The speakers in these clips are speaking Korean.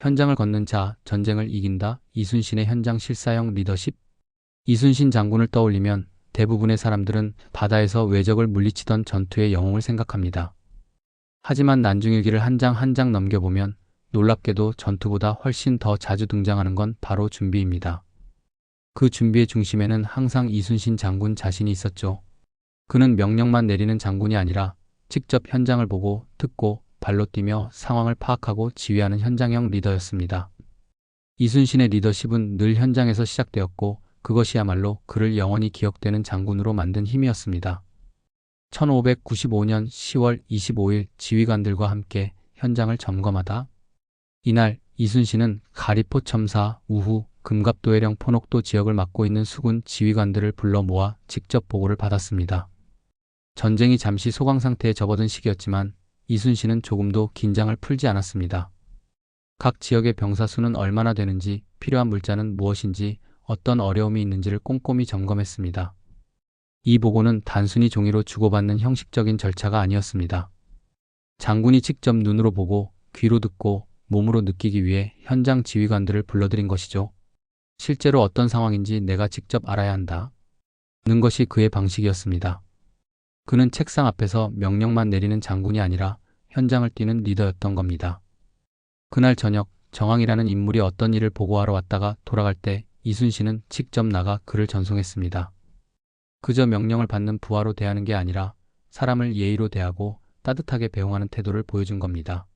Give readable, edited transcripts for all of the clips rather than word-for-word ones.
현장을 걷는 자, 전쟁을 이긴다. 이순신의 현장 실사형 리더십. 이순신 장군을 떠올리면 대부분의 사람들은 바다에서 외적을 물리치던 전투의 영웅을 생각합니다. 하지만 난중일기를 한 장 한 장 넘겨보면 놀랍게도 전투보다 훨씬 더 자주 등장하는 건 바로 준비입니다. 그 준비의 중심에는 항상 이순신 장군 자신이 있었죠. 그는 명령만 내리는 장군이 아니라 직접 현장을 보고 듣고 발로 뛰며 상황을 파악하고 지휘하는 현장형 리더였습니다. 이순신의 리더십은 늘 현장에서 시작되었고 그것이야말로 그를 영원히 기억되는 장군으로 만든 힘이었습니다. 1595년 10월 25일 지휘관들과 함께 현장을 점검하다. 이날 이순신은 가리포 첨사, 우후, 금갑도해령 포녹도 지역을 맡고 있는 수군 지휘관들을 불러 모아 직접 보고를 받았습니다. 전쟁이 잠시 소강 상태에 접어든 시기였지만 이순신은 조금도 긴장을 풀지 않았습니다. 각 지역의 병사 수는 얼마나 되는지, 필요한 물자는 무엇인지, 어떤 어려움이 있는지를 꼼꼼히 점검했습니다. 이 보고는 단순히 종이로 주고받는 형식적인 절차가 아니었습니다. 장군이 직접 눈으로 보고 귀로 듣고 몸으로 느끼기 위해 현장 지휘관들을 불러들인 것이죠. 실제로 어떤 상황인지 내가 직접 알아야 한다. 는 것이 그의 방식이었습니다. 그는 책상 앞에서 명령만 내리는 장군이 아니라 현장을 뛰는 리더였던 겁니다. 그날 저녁 정황이라는 인물이 어떤 일을 보고하러 왔다가 돌아갈 때 이순신은 직접 나가 그를 전송했습니다. 그저 명령을 받는 부하로 대하는 게 아니라 사람을 예의로 대하고 따뜻하게 배웅하는 태도를 보여준 겁니다.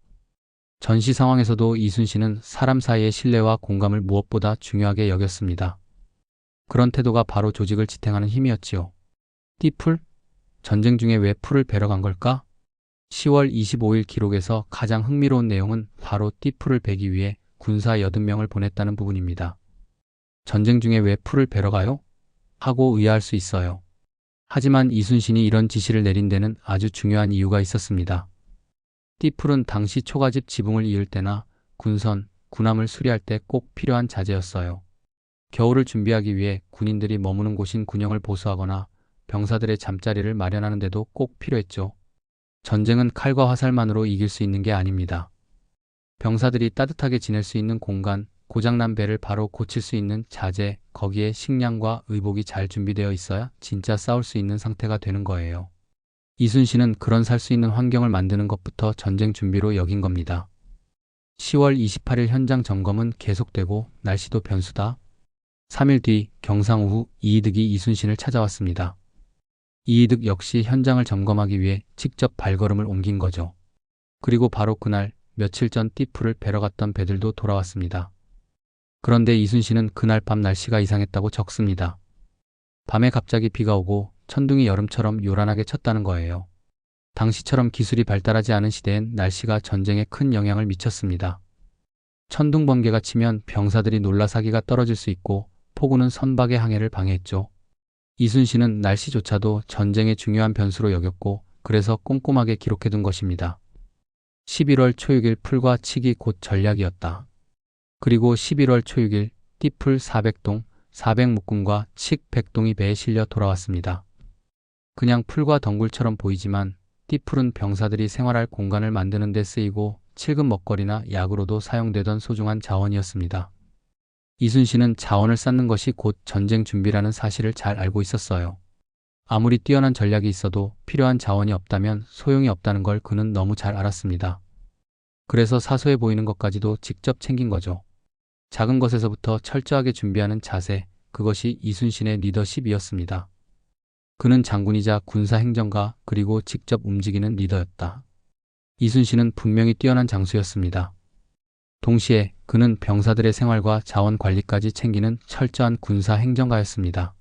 전시 상황에서도 이순신은 사람 사이의 신뢰와 공감을 무엇보다 중요하게 여겼습니다. 그런 태도가 바로 조직을 지탱하는 힘이었지요. 띠풀? 전쟁 중에 왜 풀을 베러 간 걸까? 10월 25일 기록에서 가장 흥미로운 내용은 바로 띠풀을 베기 위해 군사 80명을 보냈다는 부분입니다. 전쟁 중에 왜 풀을 베러 가요? 하고 의아할 수 있어요. 하지만 이순신이 이런 지시를 내린 데는 아주 중요한 이유가 있었습니다. 띠풀은 당시 초가집 지붕을 이을 때나 군선, 군함을 수리할 때 꼭 필요한 자재였어요. 겨울을 준비하기 위해 군인들이 머무는 곳인 군영을 보수하거나 병사들의 잠자리를 마련하는 데도 꼭 필요했죠. 전쟁은 칼과 화살만으로 이길 수 있는 게 아닙니다. 병사들이 따뜻하게 지낼 수 있는 공간, 고장난 배를 바로 고칠 수 있는 자재, 거기에 식량과 의복이 잘 준비되어 있어야 진짜 싸울 수 있는 상태가 되는 거예요. 이순신은 그런 살 수 있는 환경을 만드는 것부터 전쟁 준비로 여긴 겁니다. 10월 28일 현장 점검은 계속되고 날씨도 변수다. 3일 뒤 경상 오후 이이득이 이순신을 찾아왔습니다. 이이득 역시 현장을 점검하기 위해 직접 발걸음을 옮긴 거죠. 그리고 바로 그날 며칠 전 띠풀을 베러 갔던 배들도 돌아왔습니다. 그런데 이순신은 그날 밤 날씨가 이상했다고 적습니다. 밤에 갑자기 비가 오고 천둥이 여름처럼 요란하게 쳤다는 거예요. 당시처럼 기술이 발달하지 않은 시대엔 날씨가 전쟁에 큰 영향을 미쳤습니다. 천둥 번개가 치면 병사들이 놀라 사기가 떨어질 수 있고 폭우는 선박의 항해를 방해했죠. 이순신은 날씨조차도 전쟁의 중요한 변수로 여겼고 그래서 꼼꼼하게 기록해둔 것입니다. 11월 초 6일 풀과 치기 곧 전략이었다. 그리고 11월 초 6일 띠풀 400동, 400묶음과 칡 100동이 배에 실려 돌아왔습니다. 그냥 풀과 덩굴처럼 보이지만 띠풀은 병사들이 생활할 공간을 만드는 데 쓰이고 칠금 먹거리나 약으로도 사용되던 소중한 자원이었습니다. 이순신은 자원을 쌓는 것이 곧 전쟁 준비라는 사실을 잘 알고 있었어요. 아무리 뛰어난 전략이 있어도 필요한 자원이 없다면 소용이 없다는 걸 그는 너무 잘 알았습니다. 그래서 사소해 보이는 것까지도 직접 챙긴 거죠. 작은 것에서부터 철저하게 준비하는 자세, 그것이 이순신의 리더십이었습니다. 그는 장군이자 군사행정가 그리고 직접 움직이는 리더였다. 이순신은 분명히 뛰어난 장수였습니다. 동시에 그는 병사들의 생활과 자원 관리까지 챙기는 철저한 군사행정가였습니다.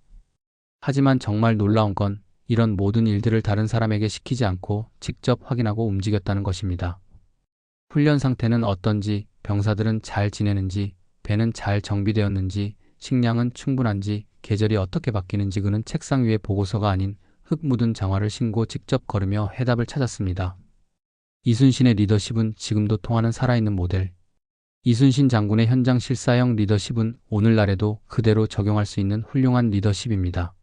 하지만 정말 놀라운 건 이런 모든 일들을 다른 사람에게 시키지 않고 직접 확인하고 움직였다는 것입니다. 훈련 상태는 어떤지, 병사들은 잘 지내는지, 배는 잘 정비되었는지, 식량은 충분한지, 계절이 어떻게 바뀌는지 그는 책상 위에 보고서가 아닌 흙 묻은 장화를 신고 직접 걸으며 해답을 찾았습니다. 이순신의 리더십은 지금도 통하는 살아있는 모델. 이순신 장군의 현장 실사형 리더십은 오늘날에도 그대로 적용할 수 있는 훌륭한 리더십입니다.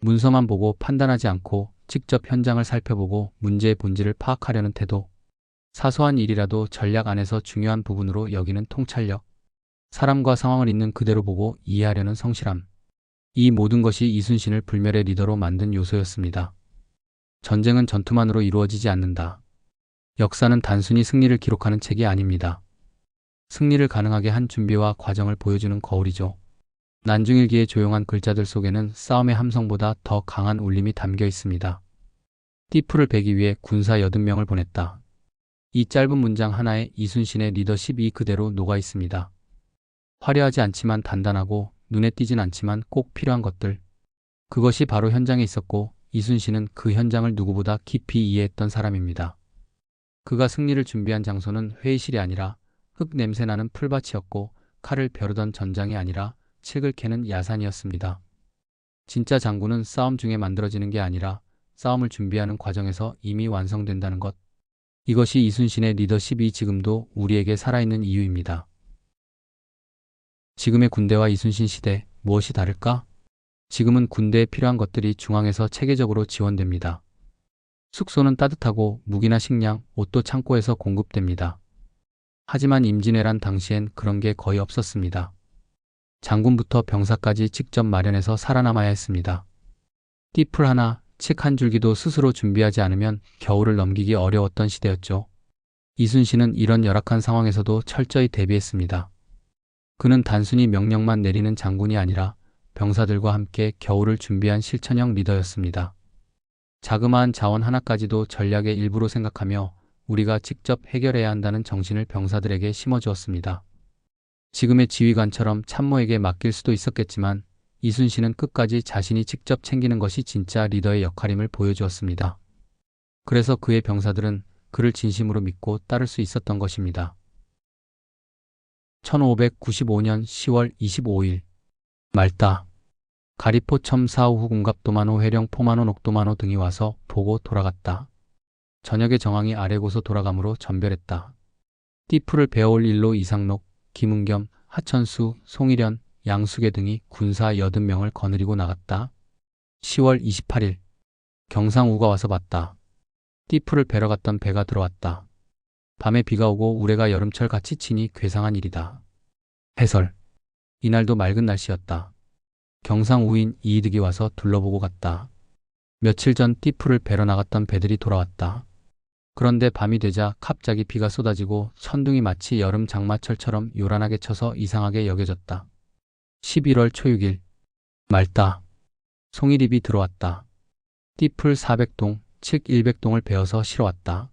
문서만 보고 판단하지 않고 직접 현장을 살펴보고 문제의 본질을 파악하려는 태도. 사소한 일이라도 전략 안에서 중요한 부분으로 여기는 통찰력, 사람과 상황을 있는 그대로 보고 이해하려는 성실함. 이 모든 것이 이순신을 불멸의 리더로 만든 요소였습니다. 전쟁은 전투만으로 이루어지지 않는다. 역사는 단순히 승리를 기록하는 책이 아닙니다. 승리를 가능하게 한 준비와 과정을 보여주는 거울이죠. 난중일기의 조용한 글자들 속에는 싸움의 함성보다 더 강한 울림이 담겨 있습니다. 띠풀을 베기 위해 군사 80명을 보냈다. 이 짧은 문장 하나에 이순신의 리더십이 그대로 녹아 있습니다. 화려하지 않지만 단단하고 눈에 띄진 않지만 꼭 필요한 것들. 그것이 바로 현장에 있었고 이순신은 그 현장을 누구보다 깊이 이해했던 사람입니다. 그가 승리를 준비한 장소는 회의실이 아니라 흙 냄새나는 풀밭이었고 칼을 벼르던 전장이 아니라 책을 캐는 야산이었습니다. 진짜 장군은 싸움 중에 만들어지는 게 아니라 싸움을 준비하는 과정에서 이미 완성된다는 것. 이것이 이순신의 리더십이 지금도 우리에게 살아있는 이유입니다. 지금의 군대와 이순신 시대, 무엇이 다를까? 지금은 군대에 필요한 것들이 중앙에서 체계적으로 지원됩니다. 숙소는 따뜻하고 무기나 식량, 옷도 창고에서 공급됩니다. 하지만 임진왜란 당시엔 그런 게 거의 없었습니다. 장군부터 병사까지 직접 마련해서 살아남아야 했습니다. 띠풀 하나, 책 한 줄기도 스스로 준비하지 않으면 겨울을 넘기기 어려웠던 시대였죠. 이순신은 이런 열악한 상황에서도 철저히 대비했습니다. 그는 단순히 명령만 내리는 장군이 아니라 병사들과 함께 겨울을 준비한 실천형 리더였습니다. 자그마한 자원 하나까지도 전략의 일부로 생각하며 우리가 직접 해결해야 한다는 정신을 병사들에게 심어주었습니다. 지금의 지휘관처럼 참모에게 맡길 수도 있었겠지만 이순신은 끝까지 자신이 직접 챙기는 것이 진짜 리더의 역할임을 보여주었습니다. 그래서 그의 병사들은 그를 진심으로 믿고 따를 수 있었던 것입니다. 1595년 10월 25일 말다. 가리포 첨사 후 군갑도만호 회령 포만호 녹도만호 등이 와서 보고 돌아갔다. 저녁에 정황이 아래고서 돌아가므로 전별했다. 띠풀을 배워올 일로 이상록, 김은겸, 하천수, 송일현, 양수계 등이 군사 80명을 거느리고 나갔다. 10월 28일 경상우가 와서 봤다. 띠풀을 배러 갔던 배가 들어왔다. 밤에 비가 오고 우레가 여름철 같이 치니 괴상한 일이다. 해설. 이날도 맑은 날씨였다. 경상우인 이이득이 와서 둘러보고 갔다. 며칠 전 띠풀을 배러 나갔던 배들이 돌아왔다. 그런데 밤이 되자 갑자기 비가 쏟아지고 천둥이 마치 여름 장마철처럼 요란하게 쳐서 이상하게 여겨졌다. 11월 초 6일 말다. 송일입이 들어왔다. 띠풀 400동, 즉 100동을 베어서 실어왔다.